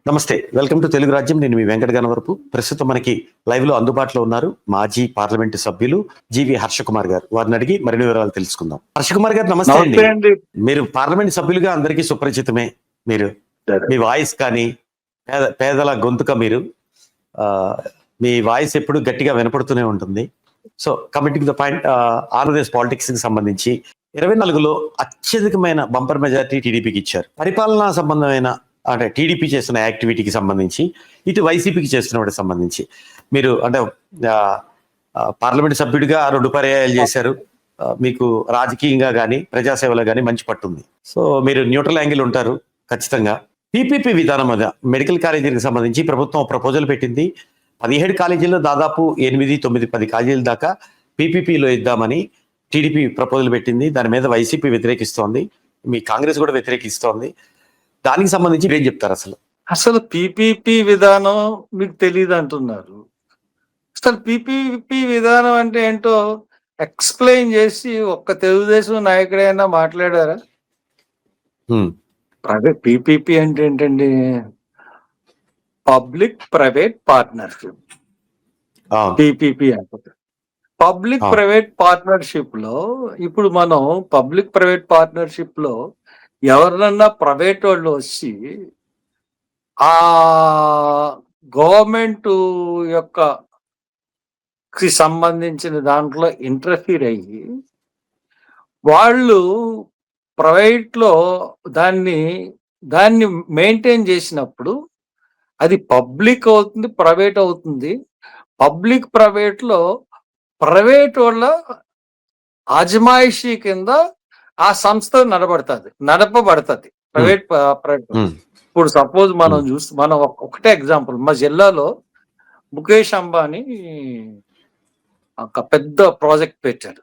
నమస్తే. Welcome to Telugu రాజ్యం. నేను మీ వెంకట గణవరపు. ప్రస్తుతం మనకి లైవ్ లో అందుబాటులో ఉన్నారు మాజీ పార్లమెంటు సభ్యులు జీవి హర్షకుమార్ గారు. వారిని అడిగి మరిన్ని వివరాలు తెలుసుకుందాం. హర్షకుమార్ గారు నమస్తే నమస్తే అండి. అండి. మీరు పార్లమెంట్ సభ్యులుగా అందరికీ సుపరిచితమే. మీరు మీ వాయిస్ కానీ పేదల గొంతుక మీరు మీ వాయిస్ ఎప్పుడు గట్టిగా వినపడుతూనే ఉంటుంది. So coming to the point, Andhra Pradesh politics కి సంబంధించి 24లో అత్యధికమైన బంపర్ మెజారిటీ టీడీపీకి ఇచ్చారు. పరిపాలనా సంబంధమైన అంటే టీడీపీ చేస్తున్న యాక్టివిటీకి సంబంధించి, ఇటు వైసీపీకి చేస్తున్న వాటికి సంబంధించి మీరు అంటే పార్లమెంట్ సభ్యుడిగా 2 పర్యాయాలు చేశారు. మీకు రాజకీయంగా కానీ ప్రజాసేవలో కానీ మంచి పట్టుంది. సో మీరు న్యూట్రల్ యాంగిల్ ఉంటారు ఖచ్చితంగా. పీపీపీ విధానం మీద మెడికల్ కాలేజీలకు సంబంధించి ప్రభుత్వం ప్రపోజల్ పెట్టింది. 17 కాలేజీల్లో దాదాపు 8, 9, 10 కాలేజీల దాకా పీపీపీలో ఇద్దామని టీడీపీ ప్రపోజల్ పెట్టింది. దాని మీద వైసీపీ వ్యతిరేకిస్తోంది, మీ కాంగ్రెస్ కూడా వ్యతిరేకిస్తోంది. దానికి సంబంధించి ఏం చెప్తారు? అసలు పీపీపీ విధానం మీకు తెలియదు అంటున్నారు. అసలు పీపీపీ విధానం అంటే ఏంటో ఎక్స్ప్లెయిన్ చేసి ఒక్క తెలుగుదేశం నాయకుడైనా మాట్లాడారా? పీపీపీ అంటే ఏంటండి? Public private partnership. పీపీపీ అంటే పబ్లిక్ ప్రైవేట్ పార్ట్నర్షిప్ లో ఇప్పుడు మనం పబ్లిక్ ప్రైవేట్ పార్ట్నర్షిప్ లో ఎవరినన్నా ప్రైవేట్ వాళ్ళు వచ్చి ఆ గవర్నమెంట్ యొక్క సంబంధించిన దాంట్లో ఇంటర్ఫీర్ అయ్యి వాళ్ళు ప్రైవేట్ లో దాన్ని మెయింటైన్ చేసినప్పుడు అది పబ్లిక్ అవుతుంది, ప్రైవేట్ అవుతుంది. పబ్లిక్ ప్రైవేట్ లో ప్రైవేట్ వాళ్ళ అజమాయిషీ కింద ఆ సంస్థ నడపబడుతుంది ప్రైవేట్. ఇప్పుడు సపోజ్ మనం ఒకటే ఎగ్జాంపుల్, మా జిల్లాలో ముఖేష్ అంబానీ ఒక పెద్ద ప్రాజెక్ట్ పెట్టాడు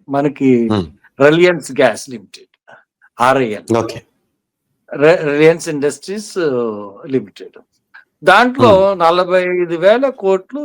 మనకి, Reliance gas limited, RIL, Reliance industries limited. దాంట్లో 45,000 కోట్లు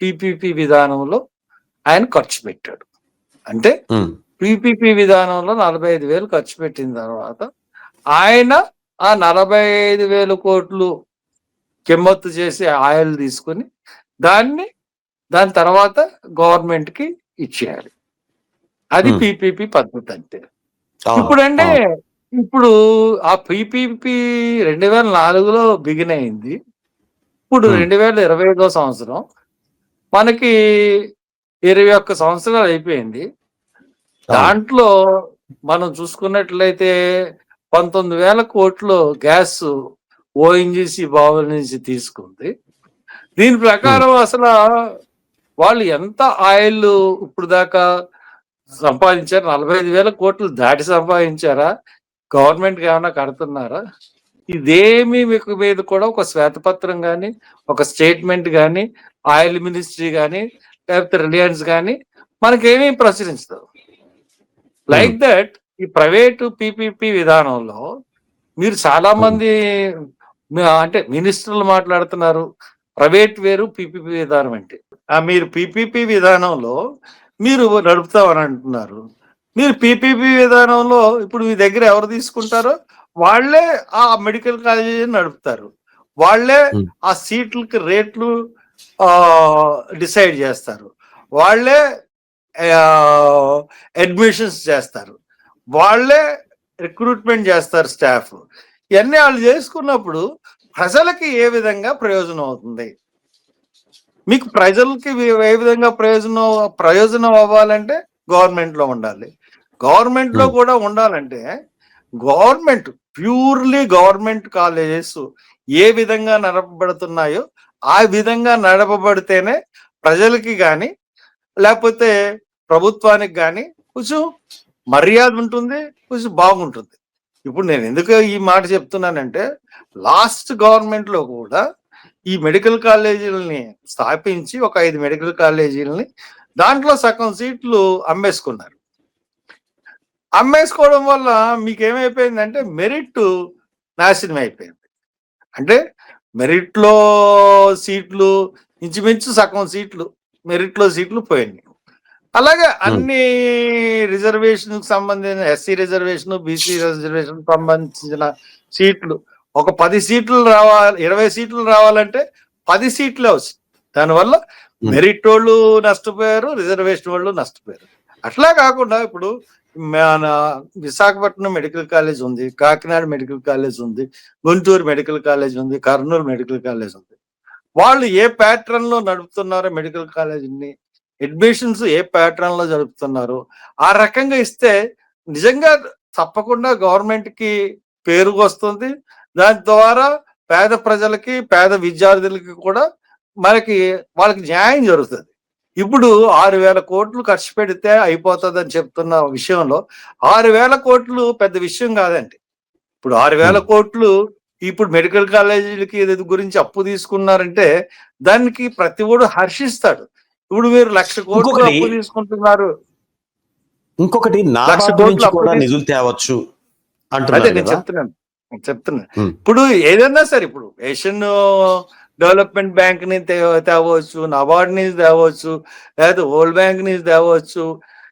పీపీపీ విధానంలో ఆయన ఖర్చు పెట్టాడు. అంటే పీపీపీ విధానంలో 45,000 ఖర్చు పెట్టిన తర్వాత ఆయన ఆ 45,000 కోట్లు కిమ్మత్తు చేసి ఆయిల్ తీసుకుని దాని తర్వాత గవర్నమెంట్ కి ఇచ్చేయాలి. అది పీపీపీ పద్ధతి అంటే. ఇప్పుడు ఆ పీపీపీ 2004లో బిగిన్ అయింది. ఇప్పుడు 2025వ సంవత్సరం, మనకి 21 సంవత్సరాలు అయిపోయింది. దాంట్లో మనం చూసుకున్నట్లయితే 19,000 కోట్లు గ్యాస్ ఓఎన్జీసీ బావుల నుంచి తీసుకుంది. దీని ప్రకారం అసలు వాళ్ళు ఎంత ఆయిల్ ఇప్పుడు దాకా సంపాదించారు? 45,000 కోట్లు దాటి సంపాదించారా? గవర్నమెంట్కి ఏమైనా కడుతున్నారా? ఇదేమి మీకు మీద కూడా ఒక శ్వేతపత్రం కానీ, ఒక స్టేట్మెంట్ కానీ, ఆయిల్ మినిస్ట్రీ కానీ, లేకపోతే రిలయన్స్ కానీ మనకేమీ ప్రచురించదు. లైక్ దట్ ఈ ప్రైవేటు పీపీపీ విధానంలో మీరు చాలా మంది అంటే మినిస్టర్లు మాట్లాడుతున్నారు, ప్రైవేట్ వేరు పీపీపీ విధానం అంటే. మీరు పీపీపీ విధానంలో మీరు నడుపుతామని అంటున్నారు. మీరు పీపీపీ విధానంలో ఇప్పుడు మీ దగ్గర ఎవరు తీసుకుంటారో వాళ్ళే ఆ మెడికల్ కాలేజీని నడుపుతారు, వాళ్ళే ఆ సీట్లకి రేట్లు డిసైడ్ చేస్తారు, వాళ్ళే అడ్మిషన్స్ చేస్తారు, వాళ్ళే రిక్రూట్మెంట్ చేస్తారు స్టాఫ్. ఇవన్నీ వాళ్ళు చేసుకున్నప్పుడు ప్రజలకి ఏ విధంగా ప్రయోజనం అవుతుంది? మీకు ప్రజలకి ఏ విధంగా ప్రయోజనం అవ్వాలంటే గవర్నమెంట్ లో ఉండాలి. గవర్నమెంట్ లో కూడా ఉండాలంటే గవర్నమెంట్ ప్యూర్లీ గవర్నమెంట్ కాలేజెస్ ఏ విధంగా నడపబడుతున్నాయో ఆ విధంగా నడపబడితేనే ప్రజలకి కానీ లేకపోతే ప్రభుత్వానికి కానీ కొంచెం మర్యాద ఉంటుంది, కొంచెం బాగుంటుంది. ఇప్పుడు నేను ఎందుకు ఈ మాట చెప్తున్నానంటే, లాస్ట్ గవర్నమెంట్ లో కూడా ఈ మెడికల్ కాలేజీలని స్థాపించి ఒక 5 మెడికల్ కాలేజీలని దాంట్లో సగం సీట్లు అమ్మేసుకున్నారు. అమ్మేసుకోవడం వల్ల మీకేమైపోయిందంటే మెరిట్ నాశనం అయిపోయింది. అంటే మెరిట్లో సీట్లు ఇంచుమించు సగం సీట్లు మెరిట్లో సీట్లు పోయినాయి. అలాగే అన్ని రిజర్వేషన్ సంబంధించిన ఎస్సీ రిజర్వేషన్, బీసీ రిజర్వేషన్ సంబంధించిన సీట్లు ఒక 10 సీట్లు రావాలి, 20 సీట్లు రావాలంటే 10 సీట్లే వస్తాయి. దానివల్ల మెరిట్ వాళ్ళు నష్టపోయారు, రిజర్వేషన్ వాళ్ళు నష్టపోయారు. అట్లా కాకుండా ఇప్పుడు మన విశాఖపట్నం మెడికల్ కాలేజ్ ఉంది, కాకినాడ మెడికల్ కాలేజ్ ఉంది, గుంటూరు మెడికల్ కాలేజ్ ఉంది, కర్నూలు మెడికల్ కాలేజ్ ఉంది. వాళ్ళు ఏ ప్యాటర్న్ లో నడుపుతున్నారో మెడికల్ కాలేజీని, అడ్మిషన్స్ ఏ ప్యాటర్న్ లో జరుపుతున్నారు, ఆ రకంగా ఇస్తే నిజంగా తప్పకుండా గవర్నమెంట్ కి పేరు వస్తుంది. దాని ద్వారా పేద ప్రజలకి, పేద విద్యార్థులకి కూడా వాళ్ళకి న్యాయం జరుగుతుంది. ఇప్పుడు 6,000 కోట్లు ఖర్చు పెడితే అయిపోతుందని చెప్తున్న విషయంలో 6,000 కోట్లు పెద్ద విషయం కాదండి. ఇప్పుడు 6,000 కోట్లు ఇప్పుడు మెడికల్ కాలేజీలకి గురించి అప్పు తీసుకున్నారంటే దానికి ప్రతి ఒడు హర్షిస్తాడు. ఇప్పుడు మీరు 1,00,000 కోట్లు అప్పు తీసుకుంటున్నారు. ఇంకొకటి నిధులు తేవచ్చు అదే నేను చెప్తున్నాను. ఇప్పుడు ఏదైనా సరే, ఇప్పుడు ఏషియన్ డెవలప్మెంట్ బ్యాంక్ ని తేవచ్చు, నబార్డ్ ని తేవచ్చు, లేదా వరల్డ్ బ్యాంక్ ని తేవచ్చు.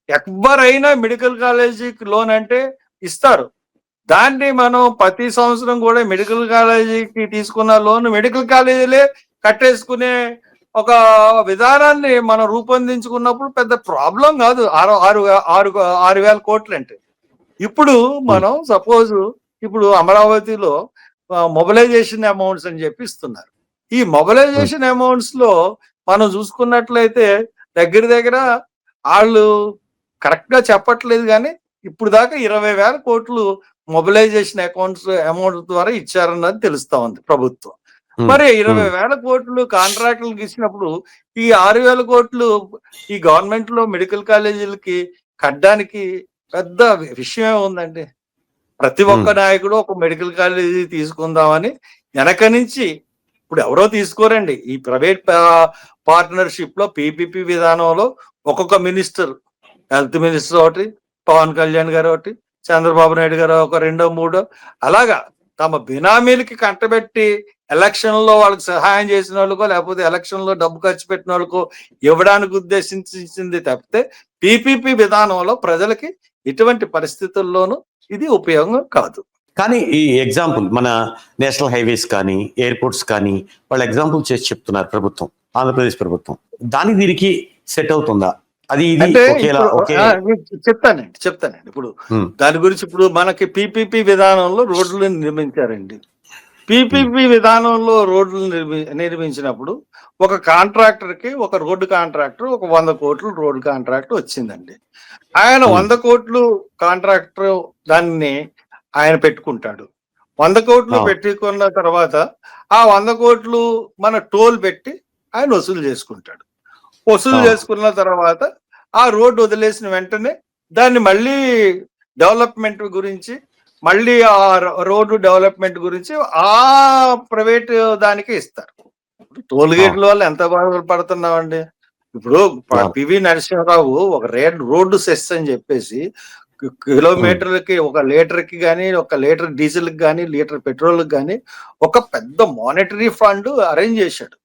ఎవరైనా మెడికల్ కాలేజీకి లోన్ అంటే ఇస్తారు. దాన్ని మనం ప్రతి సంవత్సరం కూడా మెడికల్ కాలేజీకి తీసుకున్న లోన్ మెడికల్ కాలేజీలే కట్టేసుకునే ఒక విధానాన్ని మనం రూపొందించుకున్నప్పుడు పెద్ద ప్రాబ్లం కాదు 6,000 కోట్లు అంటే. ఇప్పుడు మనం సపోజ్ ఇప్పుడు అమరావతిలో మొబిలైజేషన్ అమౌంట్స్ అని చెప్పి ఇస్తున్నారు. ఈ మొబిలైజేషన్ అమౌంట్స్ లో మనం చూసుకున్నట్లయితే దగ్గర వాళ్ళు కరెక్ట్ గా చెప్పట్లేదు, కానీ ఇప్పుడు దాకా 20,000 కోట్లు మొబిలైజేషన్ అమౌంట్ ద్వారా ఇచ్చారన్నది తెలుస్తా ఉంది ప్రభుత్వం. మరి 20,000 కోట్లు కాంట్రాక్టులకు ఇచ్చినప్పుడు ఈ 6,000 కోట్లు ఈ గవర్నమెంట్ లో మెడికల్ కాలేజీలకి కట్టడానికి పెద్ద విషయం ఉందండి. ప్రతి ఒక్క నాయకుడు ఒక మెడికల్ కాలేజీ తీసుకుందామని వెనక నుంచి, ఇప్పుడు ఎవరో తీసుకోరండి. ఈ ప్రైవేట్ పార్ట్నర్షిప్ లో పీపీపీ విధానంలో ఒక్కొక్క మినిస్టర్, హెల్త్ మినిస్టర్ ఒకటి, పవన్ కళ్యాణ్ గారు ఒకటి, చంద్రబాబు నాయుడు గారు ఒక 2, 3 అలాగా తమ బినామీలకి కట్టబెట్టి ఎలక్షన్ లో వాళ్ళకి సహాయం చేసిన వాళ్ళకో లేకపోతే ఎలక్షన్ లో డబ్బు ఖర్చు పెట్టిన వాళ్ళకో ఇవ్వడానికి ఉద్దేశించింది తప్పితే పీపీపీ విధానంలో ప్రజలకి ఎటువంటి పరిస్థితుల్లోనూ ఇది ఉపయోగం కాదు. కానీ ఈ ఎగ్జాంపుల్ మన నేషనల్ హైవేస్ కానీ ఎయిర్పోర్ట్స్ కానీ వాళ్ళు ఎగ్జాంపుల్ చేసి చెప్తున్నారు ప్రభుత్వం, ఆంధ్రప్రదేశ్ ప్రభుత్వం. దీనికి సెట్ అవుతుందా? అది అంటే చెప్తానండి. ఇప్పుడు దాని గురించి ఇప్పుడు మనకి పీపీపీ విధానంలో రోడ్లు నిర్మించారండి. పీపీపీ విధానంలో రోడ్లు నిర్మించినప్పుడు ఒక కాంట్రాక్టర్ కి, ఒక రోడ్డు కాంట్రాక్టర్ ఒక 100 కోట్లు రోడ్డు కాంట్రాక్ట్ వచ్చిందండి. ఆయన 100 కోట్లు కాంట్రాక్టర్ దాన్ని ఆయన పెట్టుకుంటాడు. 100 కోట్లు పెట్టుకున్న తర్వాత ఆ 100 కోట్లు మన టోల్ పెట్టి ఆయన వసూలు చేసుకుంటాడు. వసూలు చేసుకున్న తర్వాత ఆ రోడ్డు వదిలేసిన వెంటనే దాన్ని మళ్ళీ డెవలప్మెంట్ గురించి, మళ్ళీ ఆ రోడ్డు డెవలప్మెంట్ గురించి ఆ ప్రైవేట్ దానికి ఇస్తారు. టోల్ గేట్ల వల్ల ఎంత బాధపడుతున్నామండి. ఇప్పుడు పివి నరసింహరావు ఒక రోడ్డు సెస్ అని చెప్పేసి కిలోమీటర్కి 1 లీటర్కి కానీ, 1 లీటర్ డీజిల్కి కానీ, లీటర్ పెట్రోల్కి కానీ ఒక పెద్ద మానిటరీ ఫండ్ అరేంజ్ చేశాడు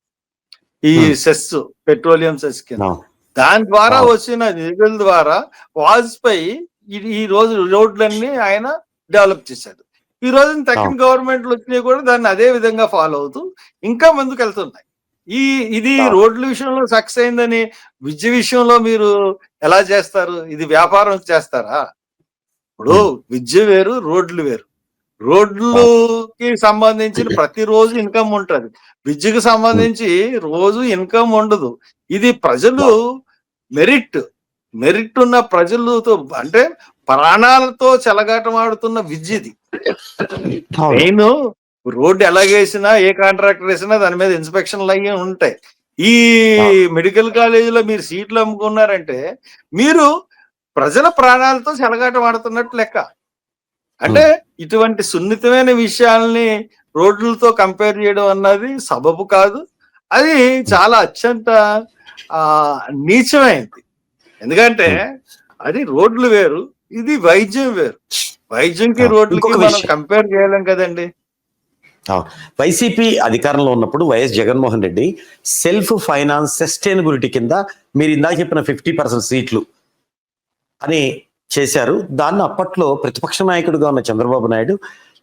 ఈ సెస్, పెట్రోలియం సెస్ కింద. దాని ద్వారా వచ్చిన నిధుల ద్వారా వాజ్పేయి ఈ రోజు రోడ్లన్నీ ఆయన డెవలప్ చేశాడు. ఈ రోజు తక్కిన గవర్నమెంట్లు వచ్చినాయి కూడా దాన్ని అదే విధంగా ఫాలో అవుతూ ఇంకా ముందుకు వెళ్తున్నాయి. ఇది రోడ్ల విషయంలో సక్సెస్ అయిందని విద్య విషయంలో మీరు ఎలా చేస్తారు? ఇది వ్యాపారం చేస్తారా? ఇప్పుడు విద్య వేరు, రోడ్లు వేరు. రోడ్లుకి సంబంధించిన ప్రతిరోజు ఇన్కమ్ ఉంటది, విద్యకు సంబంధించి రోజు ఇన్కమ్ ఉండదు. ఇది ప్రజలు మెరిట్ ఉన్న ప్రజలతో అంటే ప్రాణాలతో చెలగాటమాడుతున్న విద్య ఇది. మెయిన్ రోడ్డు ఎలాగేసినా, ఏ కాంట్రాక్టర్ వేసినా దాని మీద ఇన్స్పెక్షన్లు అయ్యి ఉంటాయి. ఈ మెడికల్ కాలేజీలో మీరు సీట్లు అమ్ముకున్నారంటే మీరు ప్రజల ప్రాణాలతో చెలగాటమాడుతున్నట్టు లెక్క. అంటే ఇటువంటి సున్నితమైన విషయాల్ని రోడ్లతో కంపేర్ చేయడం అన్నది సబబు కాదు. అది చాలా అత్యంత నీచమైంది. ఎందుకంటే అది రోడ్లు వేరు, ఇది వైద్యం వేరు. వైద్యంకి రోడ్లకి మనం కంపేర్ చేయలేం కదండి. వైసీపీ అధికారంలో ఉన్నప్పుడు YS Jaganmohan Reddy self finance sustainability కింద మీరు ఇందాక చెప్పిన 50% సీట్లు అని చేశారు. దాన్ని అప్పట్లో ప్రతిపక్ష నాయకుడిగా ఉన్న చంద్రబాబు నాయుడు,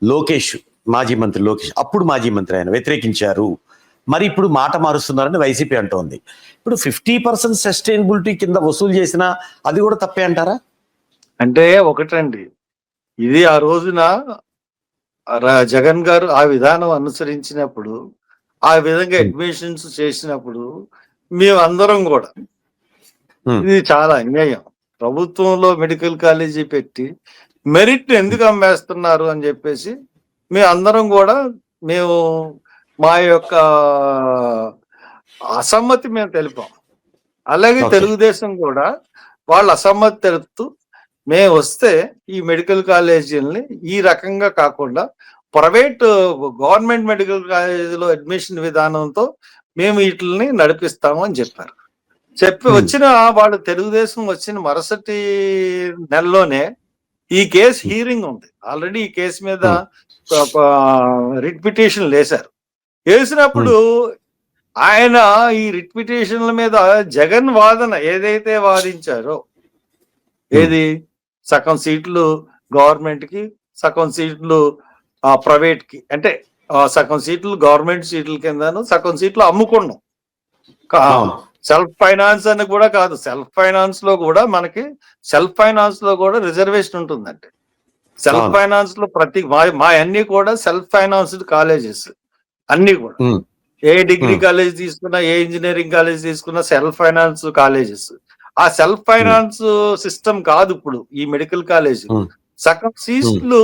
లోకేష్ మాజీ మంత్రి లోకేష్, అప్పుడు మాజీ మంత్రి ఆయన వ్యతిరేకించారు. మరి ఇప్పుడు మాట మారుస్తున్నారని వైసీపీ అంటోంది. ఇప్పుడు 50% సస్టైనబిలిటీ కింద వసూలు చేసినా అది కూడా తప్పే అంటారా? అంటే ఒకటండి, ఇది ఆ రోజున జగన్ గారు ఆ విధానం అనుసరించినప్పుడు, ఆ విధంగా అడ్మిషన్స్ చేసినప్పుడు మేమందరం కూడా ఇది చాలా అన్యాయం. ప్రభుత్వంలో మెడికల్ కాలేజీ పెట్టి మెరిట్ ఎందుకు అమ్మేస్తున్నారు అని చెప్పేసి మేమందరం కూడా మేము మా యొక్క అసమ్మతి మేము తెలిపాం. అలాగే Okay. తెలుగుదేశం కూడా వాళ్ళ అసమ్మతి తెలుపుతూ మేము వస్తే ఈ మెడికల్ కాలేజీలని ఈ రకంగా కాకుండా ప్రైవేట్ గవర్నమెంట్ మెడికల్ కాలేజీలో అడ్మిషన్ విధానంతో మేము వీటిని నడిపిస్తాము అని చెప్పారు. వచ్చిన వాళ్ళు తెలుగుదేశం వచ్చిన మరుసటి నెలలోనే ఈ కేసు హీరింగ్ ఉంది. ఆల్రెడీ ఈ కేసు మీద రిట్ పిటిషన్లు వేశారు. వేసినప్పుడు ఆయన ఈ రిట్ పిటిషన్ల మీద జగన్ వాదన ఏదైతే వాదించారో, ఏది సగం సీట్లు గవర్నమెంట్ కి, సగం సీట్లు ప్రైవేట్ కి, అంటే సగం సీట్లు గవర్నమెంట్ సీట్ల కిందను, సగం సీట్లు అమ్ముకున్నాం. సెల్ఫ్ ఫైనాన్స్ అని కూడా కాదు, సెల్ఫ్ ఫైనాన్స్ లో కూడా మనకి రిజర్వేషన్ ఉంటుందండి. సెల్ఫ్ ఫైనాన్స్ లో ప్రతి మా అన్ని కూడా సెల్ఫ్ ఫైనాన్స్డ్ కాలేజెస్ అన్ని కూడా, ఏ డిగ్రీ కాలేజ్ తీసుకున్నా, ఏ ఇంజనీరింగ్ కాలేజ్ తీసుకున్నా సెల్ఫ్ ఫైనాన్స్ కాలేజెస్. ఆ సెల్ఫ్ ఫైనాన్స్ సిస్టమ్ కాదు ఇప్పుడు ఈ మెడికల్ కాలేజ్. సగం సీట్లు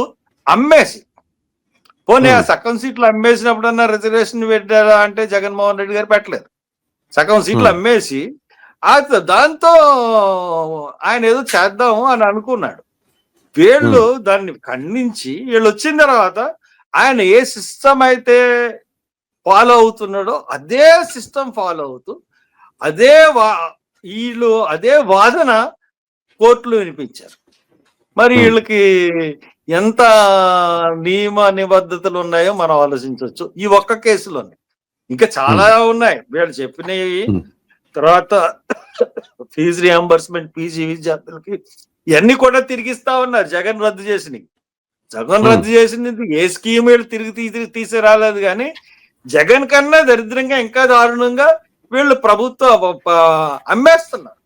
అమ్మేసి, పోనీ ఆ సగం సీట్లు అమ్మేసినప్పుడన్నా రిజర్వేషన్ పెట్టారా అంటే జగన్మోహన్ రెడ్డి గారు పెట్టలేదు. సగం సీట్లు అమ్మేసి దాంతో ఆయన ఏదో చేద్దాము అని అనుకున్నాడు. వీళ్ళు దాన్ని ఖండించి వీళ్ళు వచ్చిన తర్వాత ఆయన ఏ సిస్టమ్ అయితే ఫాలో అవుతున్నాడో అదే సిస్టమ్ ఫాలో అవుతూ వీళ్ళు అదే వాదన కోర్టులో వినిపించారు. మరి వీళ్ళకి ఎంత నియమ నిబద్ధతలు ఉన్నాయో మనం ఆలోచించవచ్చు ఈ ఒక్క కేసులోనే. ఇంకా చాలా ఉన్నాయి వీళ్ళు చెప్పినవి. తర్వాత ఫీజు రియంబర్స్మెంట్, పీజీ విద్యార్థులకి ఇవన్నీ కూడా తిరిగిస్తా ఉన్నారు. జగన్ రద్దు చేసింది ఏ స్కీమ్ వీళ్ళు తిరిగి తీసిరాలేదు. కానీ జగన్ కన్నా దరిద్రంగా ఇంకా దారుణంగా వీళ్ళు ప్రభుత్వం అమ్మేస్తున్నారు.